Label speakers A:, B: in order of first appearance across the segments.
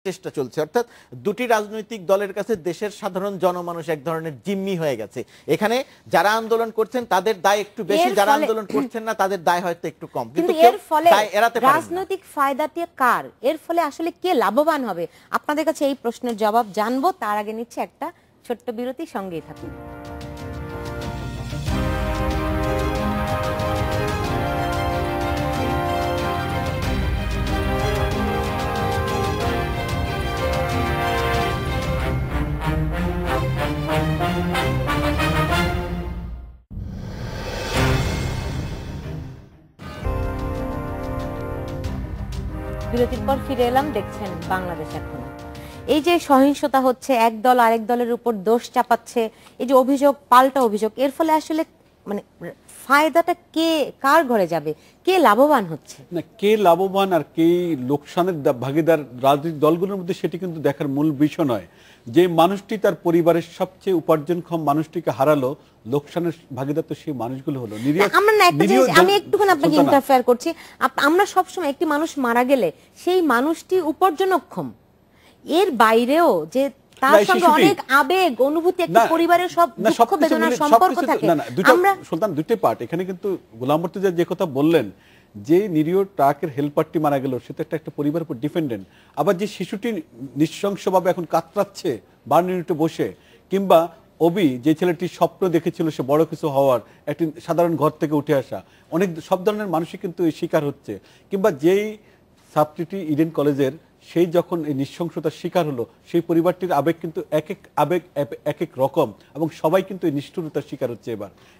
A: চেষ্টা চলছে, অর্থাৎ দুটি রাজনৈতিক দলের কাছে দেশের সাধারণ জনমানুষ এক ধরনের জিম্মি হয়ে গেছে। এখানে যারা আন্দোলন করছেন তাদের দায় একটু বেশি, যারা আন্দোলন করছেন না তাদের দায় হয়তো একটু কম,
B: কিন্তু এর ফলে রাজনৈতিক ফায়দাটি কার, এর ফলে আসলে কে লাভবান হবে? আপনাদের কাছে এই প্রশ্নের জবাব জানবো, তার আগে নিচ্ছে একটা ছোট্ট বিরতি, সঙ্গেই থাকুন। বিরতির পর ফিরে এলাম, দেখছেন বাংলাদেশ এখন। এই যে সহিংসতা হচ্ছে, এক দল আরেক দলের উপর দোষ চাপাচ্ছে, এই যে অভিযোগ পাল্টা অভিযোগ, এর ফলে আসলে মানে ফায়দাটা কে কার ঘরে যাবে, কে লাভবান হচ্ছে?
C: না, কে লাভবান আর কে লোকসানের ভাগিদার রাজনৈতিক দলগুলোর মধ্যে সেটি কিন্তু দেখার মূল বিষয় নয়। যে মানুষটি তার পরিবারের সবচেয়ে উপার্জনক্ষম মানুষটিকে হারালো, লোকসানের ভাগিদার তো সেই মানুষগুলো হলো।
B: আমি একটুখানি আপনাকে ইন্টারফেয়ার করছি। আমরা সবসময় একটি মানুষ মারা গেলে সেই মানুষটি উপার্জনক্ষম, এর বাইরেও যে তার সঙ্গে অনেক আবেগ অনুভূতি একটা পরিবারের সব দুঃখ বেদনার সম্পর্ক থাকে।
C: আমরা সুলতান দুটো পার্ট এখানে, কিন্তু গোলাম মুর্তজা যে কথা বললেন যে নিরীহ ট্রাকের হেল্পারটি মারা গেল, সে তো একটা পরিবারের উপর ডিপেন্ডেন্ট। আবার যে শিশুটি নৃশংসভাবে এখন কাতরাচ্ছে বার্নিতে বসে, কিংবা অবি যে ছেলেটি স্বপ্ন দেখেছিল সে বড় কিছু হওয়ার, একটি সাধারণ ঘর থেকে উঠে আসা, অনেক সব ধরনের মানুষই কিন্তু এই শিকার হচ্ছে। কিংবা যেই ছাত্রীটি ইডেন কলেজের, সেই যখন এই নৃশংসতার শিকার হলো, সেই পরিবারটির আবেগ কিন্তু এক এক রকম, এবং সবাই কিন্তু এই নিষ্ঠুরতার শিকার হচ্ছে।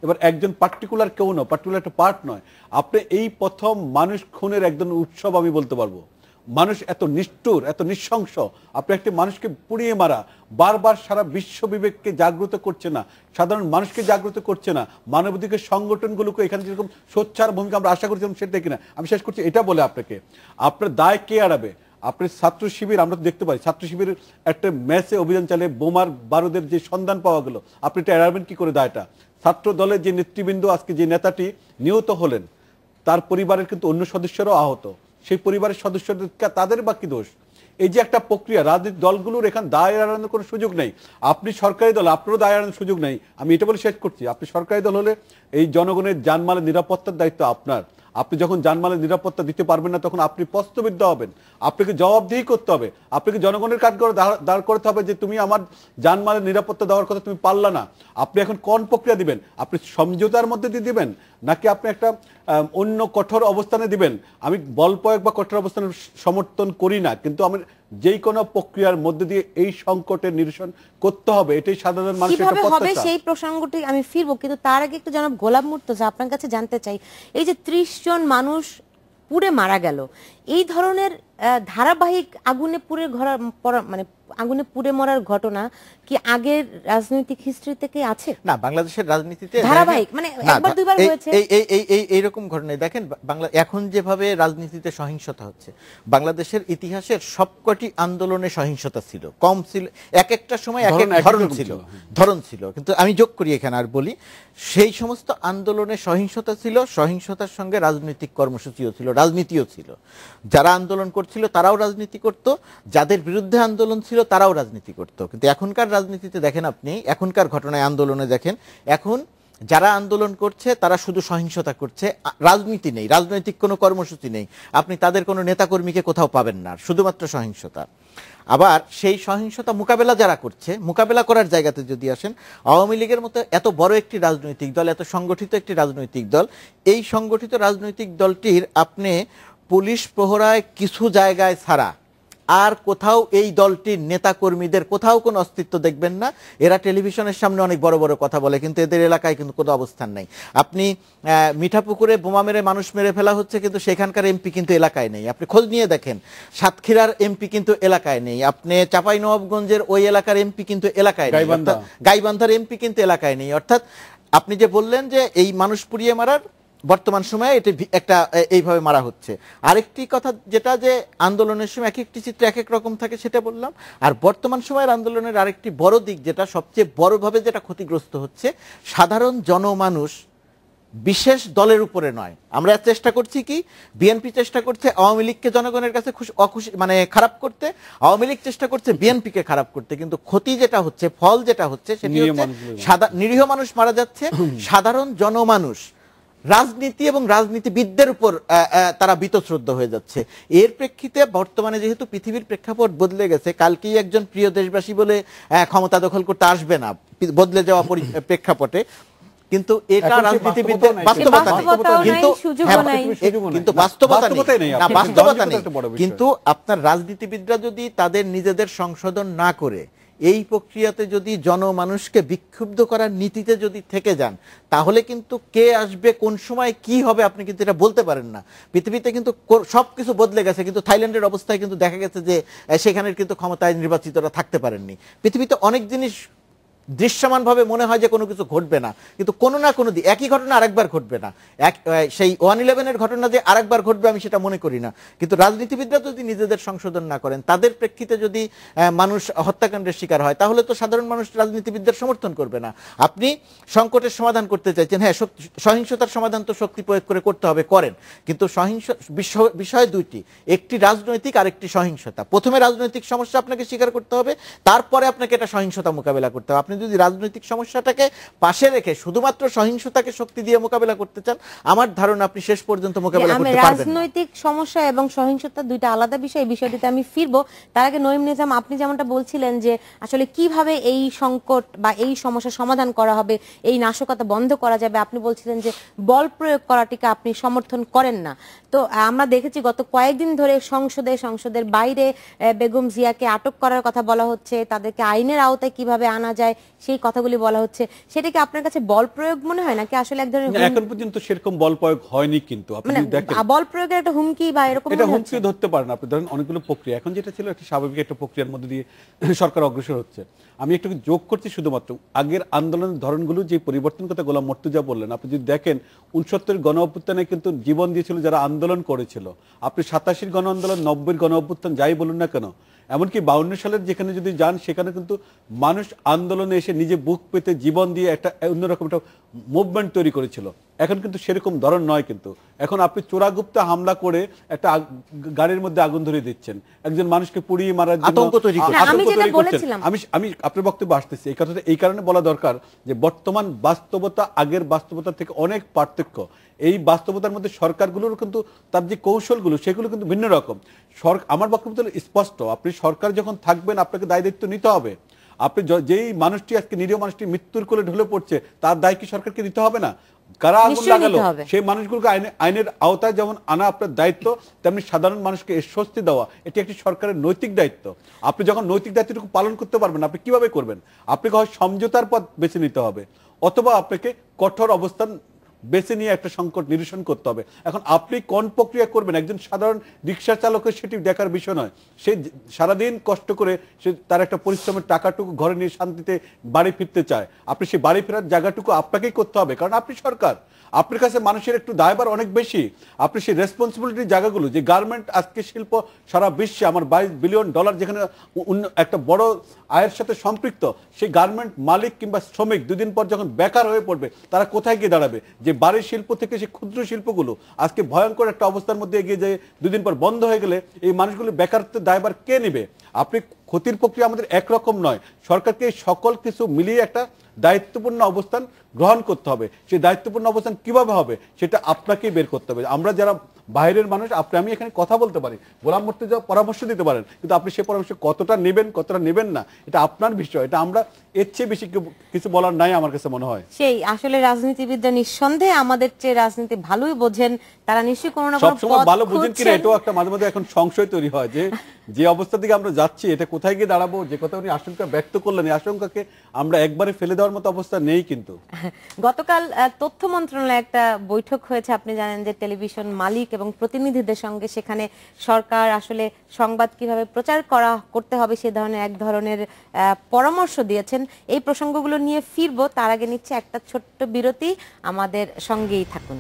C: এবার একজন পার্টিকুলার কেউ নয়, পার্টিকুলার একটা পার্ট নয়। আপনি এই প্রথম মানুষ খুনের একজন উৎসব আমি বলতে পারবো। মানুষ এত নিষ্ঠুর, এত নৃশংস, আপনি একটি মানুষকে পুড়িয়ে মারা, বারবার সারা বিশ্ব বিবেককে জাগ্রত করছে না, সাধারণ মানুষকে জাগ্রত করছে না, মানবাধিকার সংগঠনগুলোকে এখানে যেরকম সোচ্চার ভূমিকা আমরা আশা করছিলাম সেটা দেখি না। আমি শেষ করছি এটা বলে, আপনাকে আপনার দায় কে এড়াবে? আপনি ছাত্র শিবির, আমরা তো দেখতে পাই ছাত্র শিবিরের একটা ম্যাচে অভিযান চালিয়ে বোমার বারুদের যে সন্ধান পাওয়া গেল, আপনি এটা এড়াবেন কি করে দায়টা? ছাত্র দলের যে নেতৃবৃন্দ, আজকে যে নেতাটি নিহত হলেন, তার পরিবারের কিন্তু অন্য সদস্যরাও আহত, সেই পরিবারের সদস্যদের তাদের বা কি দোষ? এই যে একটা প্রক্রিয়া, রাজনৈতিক দলগুলোর এখানে দায় এড়ানোর কোনো সুযোগ নেই। আপনি সরকারি দল, আপনারও দায় এড়ানোর সুযোগ নেই। আমি এটা বলে শেষ করছি, আপনি সরকারি দল হলে এই জনগণের জানমালের নিরাপত্তার দায়িত্ব আপনার। আপনি যখন জানমালের নিরাপত্তা দিতে পারবেন না, তখন আপনি প্রশ্নবিদ্ধ হবেন, আপনাকে জবাবদিহি করতে হবে, আপনাকে জনগণের কাজ করে দাঁড় করতে হবে যে তুমি আমার জানমালের নিরাপত্তা দেওয়ার কথা তুমি পারলা না। আপনি এখন কোন প্রক্রিয়া দিবেন? আপনি সমঝোতার মধ্যে দিয়ে দিবেন, নাকি আপনি একটা অন্য কঠোর অবস্থানে দিবেন? আমি বল প্রয়োগ বা কঠোর অবস্থানের সমর্থন করি না, কিন্তু আমি যেই কোনো প্রক্রিয়ার মধ্যে দিয়ে এই সংকটের নিরসন করতে হবে, এটাই সাধারণ মানুষের একটা প্রত্যাশা।
B: কিভাবে হবে সেই প্রসঙ্গটি আমি ফিরবো, কিন্তু তার আগে একটু জনাব গোলাম মুর্তজা আপনার কাছে জানতে চাই, এই যে 30 জন মানুষ পুড়ে মারা গেল, এই ধরনের ধারাবাহিক আগুনে পুড়ে মানে আগুনে পুড়ে মরার ঘটনা কি আগের রাজনৈতিক হিস্ট্রি থেকে আছে?
A: না, বাংলাদেশের রাজনীতিতে
B: ধারাবাহিক মানে একবার দুইবার হয়েছে
A: এইরকম ঘটনা। দেখেন, এখন যেভাবে রাজনীতিতে সহিংসতা হচ্ছে, বাংলাদেশের ইতিহাসের সবকটি আন্দোলনে সহিংসতা ছিল, কম ছিল, এক একটা সময় এক এক ধরন ছিল। কিন্তু আমি যোগ করি এখানে আর বলি, সেই সমস্ত আন্দোলনে সহিংসতা ছিল, সহিংসতার সঙ্গে রাজনৈতিক কর্মসূচিও ছিল, রাজনীতিও ছিল। যারা আন্দোলন করছিল তারাও রাজনীতি করত, যাদের বিরুদ্ধে আন্দোলন ছিল তারাও রাজনীতি করত। কিন্তু এখনকার রাজনীতিতে দেখেন, আপনি এখনকার ঘটনায় আন্দোলনে দেখেন, এখন যারা আন্দোলন করছে তারা শুধু সহিংসতা করছে, রাজনীতি নেই, রাজনৈতিক কোনো কর্মসূচি নেই, আপনি তাদের কোনো নেতাকর্মীকে কোথাও পাবেন না, শুধুমাত্র সহিংসতা। আবার সেই সহিংসতা মোকাবেলা যারা করছে, মোকাবেলা করার জায়গাতে যদি আসেন, আওয়ামী লীগের মতো এত বড় একটি রাজনৈতিক দল, এত সংগঠিত একটি রাজনৈতিক দল, এই সংগঠিত রাজনৈতিক দলটির আপনি পুলিশ প্রহরায় কিছু জায়গায় ছাড়া আর কোথাও এই দলটির নেতা কর্মীদের কোথাও কোনো অস্তিত্ব দেখবেন না। এরা টেলিভিশনের সামনে অনেক বড় বড় কথা বলে, কিন্তু এদের এলাকায় কিন্তু কোনো অবস্থান নেই। আপনি মিঠাপুকুরে বোমা মেরে মানুষ মেরে ফেলা হচ্ছে, কিন্তু সেখানকার এমপি কিন্তু এলাকায় নেই। আপনি খোঁজ নিয়ে দেখেন, সাতক্ষীরার এমপি কিন্তু এলাকায় নেই, আপনি চাঁপাইনবাবগঞ্জের ওই এলাকার এমপি কিন্তু এলাকায় নেই, গাইবান্ধার এমপি কিন্তু এলাকায় নেই। অর্থাৎ আপনি যে বললেন যে এই মানুষ পুড়িয়ে মারার, বর্তমান সময়ে এটা একটা এইভাবে মারা হচ্ছে। আরেকটি কথা যেটা, যে আন্দোলনের সময় এক একটি চিত্র এক এক রকম থাকে, সেটা বললাম। আর বর্তমান সময়ের আন্দোলনের আরেকটি বড় দিক, যেটা সবচেয়ে বড়ভাবে যেটা ক্ষতিগ্রস্ত হচ্ছে, সাধারণ জনমানুষ বিশেষ দলের উপরে নয়। আমরা চেষ্টা করছি কি, বিএনপি চেষ্টা করছে আওয়ামী লীগকে জনগণের কাছে অখুশি মানে খারাপ করতে, আওয়ামী লীগ চেষ্টা করছে বিএনপিকে খারাপ করতে, কিন্তু ক্ষতি যেটা হচ্ছে, ফল যেটা হচ্ছে সেটি হচ্ছে নিরীহ মানুষ মারা যাচ্ছে, সাধারণ জনমানুষ রাজনীতি এবং রাজনীতিবিদদের উপর তারা বীতশ্রদ্ধ হয়ে যাচ্ছে। এর প্রেক্ষিতে বর্তমানে যেহেতু পৃথিবীর প্রেক্ষাপট বদলে গেছে, কালকেই একজন প্রিয় দেশবাসী বলে ক্ষমতা দখল করতে আসবে না বদলে যাওয়া প্রেক্ষাপটে, কিন্তু এটা রাজনীতিবিদদের বাস্তবতা নেই, কিন্তু বাস্তবতা নেই। কিন্তু আপনার রাজনীতিবিদরা যদি তাদের নিজেদের সংশোধন না করে এই প্রক্রিয়াতে যদি জনমানুষকে বিক্ষুব্ধ করার নীতিতে যদি থেকে যান, তাহলে কিন্তু কে আসবে কোন সময় কি হবে আপনি কিন্তু এটা বলতে পারেন না। পৃথিবীতে কিন্তু সবকিছু বদলে গেছে, কিন্তু থাইল্যান্ডের অবস্থায় কিন্তু দেখা গেছে যে সেখানের কিন্তু ক্ষমতায় নির্বাচিতরা থাকতে পারেননি। পৃথিবীতে অনেক জিনিস দৃশ্যমানভাবে মনে হয় যে কোনো কিছু ঘটবে না, কিন্তু কোনো না কোনো দিন একই ঘটনা আরেকবার ঘটবে না। সেই 1/11-এর ঘটনা যে আরেকবার ঘটবে আমি সেটা মনে করি না। কিন্তু রাজনীতিবিদরা যদি নিজেদের সংশোধন না করেন, তাদের প্রেক্ষিতে যদি মানুষ হত্যাকাণ্ডের শিকার হয়, তাহলে তো সাধারণ মানুষ রাজনীতিবিদদের সমর্থন করবে না। আপনি সংকটের সমাধান করতে চাইছেন, হ্যাঁ সহিংসতার সমাধান তো শক্তি প্রয়োগ করে করতে হবে, করেন, কিন্তু সহিংস বিষয় দুইটি, একটি রাজনৈতিক আর একটি সহিংসতা। প্রথমে রাজনৈতিক সমস্যা আপনাকে স্বীকার করতে হবে, তারপরে আপনাকে এটা সহিংসতা মোকাবেলা করতে হবে। আপনি যদি রাজনৈতিক সমস্যাটাকে পাশে রেখে শুধুমাত্র সহিংসতাকে শক্তি দিয়ে মোকাবেলা করতে চান, আমার ধারণা আপনি শেষ পর্যন্ত মোকাবেলা করতে পারবেন না।
B: রাজনৈতিক সমস্যা এবং সহিংসতা দুইটা আলাদা বিষয়, বিষয়টিতে আমি ফিরবো। তার আগে নঈম নিজাম, আপনি যেমনটা বলছিলেন যে আসলে কিভাবে এই সংকট বা এই সমস্যা সমাধান করা হবে, এই নাশকতা বন্ধ করা যাবে, আপনি বলছিলেন যে বল প্রয়োগ করাটিকে আপনি সমর্থন করেন না। তো আমরা দেখেছি গত কয়েকদিন ধরে সংসদের বাইরে বেগম জিয়াকে আটক করার কথা বলা হচ্ছে, তাদেরকে আইনের আওতায় কিভাবে আনা যায় সেই কথাগুলি বলা হচ্ছে। সেটা কি আপনার কাছে বল প্রয়োগ মনে হয় নাকি আসলে এক ধরনের?
C: এখন পর্যন্ত সেরকম বল প্রয়োগ হয়নি, কিন্তু আপনি দেখেন
B: বল প্রয়োগের একটা হুমকি বা এরকম
C: এটা হুমকি ধরতে পারেন আপনি। ধরেন অনেকগুলো প্রক্রিয়া, এখন যেটা ছিল একটা স্বাভাবিক একটা প্রক্রিয়ার মধ্যে দিয়ে সরকার অগ্রসর হচ্ছে। আমি একটু যোগ করছি শুধুমাত্র আগের আন্দোলনের ধরনগুলো যে পরিবর্তন কথা গোলাম মর্তুজা বললেন, আপনি যদি দেখেন 69-এর গণ অভ্যুত্থানে কিন্তু জীবন দিয়েছিল যারা আন্দোলন করেছিল। আপনি 87-র গণ আন্দোলন, 90-এর গণ অভ্যুত্থান যাই বলুন না কেন, এমনকি 52 সালের যেখানে যদি যান সেখানে কিন্তু মানুষ আন্দোলনে এসে নিজে বুক পেতে জীবন দিয়ে একটা অন্যরকম একটা মুভমেন্ট তৈরি করেছিল। এখন কিন্তু সেরকম ধরন নয়। কিন্তু এখন আপনি চোরাগুপ্তা হামলা করে একটা গাড়ির মধ্যে আগুন ধরিয়ে দিচ্ছেন, একজন মানুষকে পুড়িয়ে মারার জন্য আতঙ্ক তৈরি করছেন। আমি আপনার বক্তব্য আসতেছি, এই কথাটা এই কারণে বলা দরকার যে বর্তমান বাস্তবতা আগের বাস্তবতা থেকে অনেক পার্থক্য। এই বাস্তবতার মধ্যে সরকারগুলোর কিন্তু তার যে কৌশলগুলো সেগুলো কিন্তু ভিন্ন রকম। আমার বক্তব্য হলো স্পষ্ট, আপনি সরকার যখন থাকবেন আপনাকে দায় দায়িত্ব নিতে হবে। আপনি যেই মানুষটি আজকে নিরীহ মানুষটি মৃত্যুর কোলে ঢলে পড়ছে, তার দায় কি সরকারকে নিতে হবে না? কারা আগুন লাগালো সেই মানুষগুলোকে আইনের আওতায় যেমন আনা আপনার দায়িত্ব, তেমনি সাধারণ মানুষকে স্বস্তি দেওয়া এটি একটি সরকারের নৈতিক দায়িত্ব। আপনি যখন নৈতিক দায়িত্বটুকু পালন করতে পারবেন, আপনি কিভাবে করবেন? আপনাকে হয় সমঝোতার পথ বেছে নিতে হবে, অথবা আপনাকে কঠোর অবস্থান বেছে নিয়ে একটা সংকট নিরসন করতে হবে। এখন আপনি কোন প্রক্রিয়া করবেন একজন সাধারণ রিক্সা চালকের সেটি দেখার বিষয় নয়। সে সারাদিন কষ্ট করে সে তার একটা পরিশ্রমের টাকাটুকু ঘরে নিয়ে শান্তিতে বাড়ি ফিরতে চায়। আপনি সেই বাড়ি ফেরার জায়গাটুকু আপনাকেই করতে হবে, কারণ আপনি সরকার। আপনার কাছে মানুষের একটু দায়ভার অনেক বেশি। আপনি সেই রেসপন্সিবিলিটির জায়গাগুলো, যে গার্মেন্ট আজকে শিল্প সারা বিশ্বে আমার $22 বিলিয়ন যেখানে একটা বড় আয়ের সাথে সম্পৃক্ত, সেই গার্মেন্ট মালিক কিংবা শ্রমিক দুদিন পর যখন বেকার হয়ে পড়বে, তারা কোথায় গিয়ে দাঁড়াবে? যে বাড়ির শিল্প থেকে সেই ক্ষুদ্র শিল্পগুলো আজকে ভয়ঙ্কর একটা অবস্থার মধ্যে এগিয়ে যায়, দুদিন পর বন্ধ হয়ে গেলে এই মানুষগুলো বেকারত্বের দায়ভার কে নেবে? আপনি ক্ষতির প্রক্রিয়া আমাদের একরকম নয়। সরকারকে সকল কিছু মিলিয়ে একটা দায়িত্বপূর্ণ অবস্থান গ্রহণ করতে হবে। সেই দায়িত্বপূর্ণ অবস্থান কিভাবে হবে সেটা আপনাকেই বের করতে হবে। আমরা যারা বাইরের মানুষ, আমি এখানে কথা বলতে পারি, গোলাম মর্তুজা পরামর্শ দিতে পারেন, কিন্তু আপনি সেই পরামর্শ কতটা নেবেন কতটা নেবেন না এটা আপনার বিষয়। এটা আমরা এর চেয়ে বেশি কিছু বলার নাই আমার কাছে মনে হয়।
B: সেই আসলে রাজনীতিবিদরা নিঃসন্দেহে আমাদের চেয়ে রাজনীতি ভালোই বোঝেন, তারা নিশ্চয়ই কোনো না কোনো
C: সবসময় ভালো বুঝেন কিনা এটাও একটা মাঝে মাঝে এখন সংশয় তৈরি হয় যে অবস্থা দিকে আমরা যাচ্ছি এটা কোথায় গিয়ে দাঁড়াবো। যে কথা উনি আশঙ্কা ব্যক্ত করলেন, এই আশঙ্কাকে আমরা একবারে ফেলে দেওয়ার মতো অবস্থা নেই। কিন্তু
B: গতকাল তথ্য মন্ত্রণালয়ে একটা বৈঠক হয়েছে, আপনি জানেন যে টেলিভিশন মালিক এবং প্রতিনিধিদের সঙ্গে, সেখানে সরকার আসলে সংবাদ কিভাবে প্রচার করতে হবে সে ধরনের এক ধরনের পরামর্শ দিয়েছেন। এই প্রসঙ্গগুলো নিয়ে ফিরবো, তার আগে নিচ্ছে একটা ছোট্ট বিরতি, আমাদের সঙ্গেই থাকুন।